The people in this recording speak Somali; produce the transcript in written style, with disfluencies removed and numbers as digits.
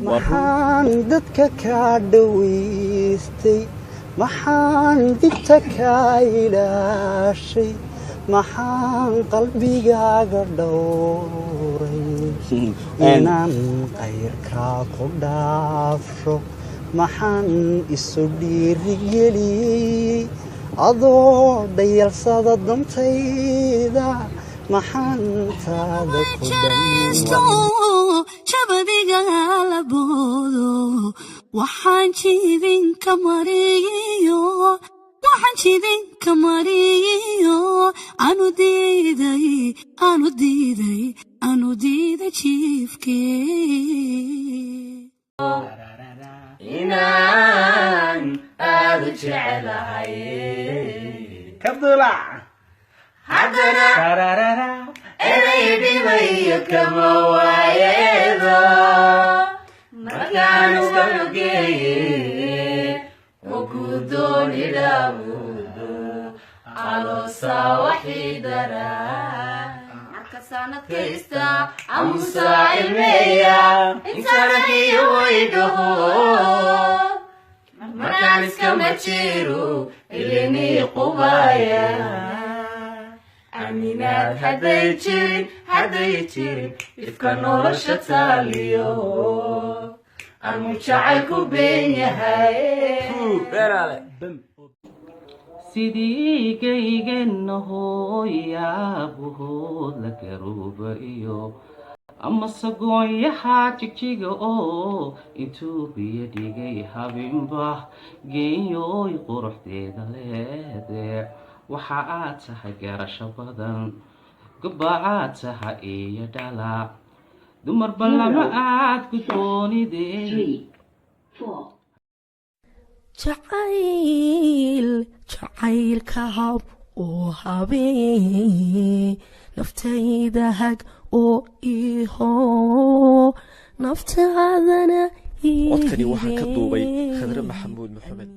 maxaan dadka ka dhawaystay maxaan dibta ka ilaashay maxaan qalbigaaga dhowray inaan qayrkaa ku dhaafsho maxaan isu dhiirigeliyey adoo dhayalsada dantayda maxaan taada ku shabadiga la boodo waxaan jidin ka mariyo anu diiday jiifkee inaan aad u jecelahay kabdula haddana eray dhibayo kama waayeedo markaan iska fogeeye oo ku dooni dhaabudo aloosa waxii daraa marka sanadkaysta amusaa ilmeeya intaanakiyo waydhaho markaan iskama jiro ilinii qubaya aminaad hadday jirin ifka nolosha taaliyo amu jacayl ku been yahay sidii gaygeena hooyaabuhood la garuuba iyo amase goonyaha jigjiga oo intuu biyo dhigay habinba geeyooy quruxdeeda leede waxa aad tahay garasho badan gobba aad tahay iyo dhalac dumar ballama aad gudboonidee jacaylka hab oo habeen naftayda hag oo iho naftaadana codkani waxaa ka duubay khadre maxamuud maxamed.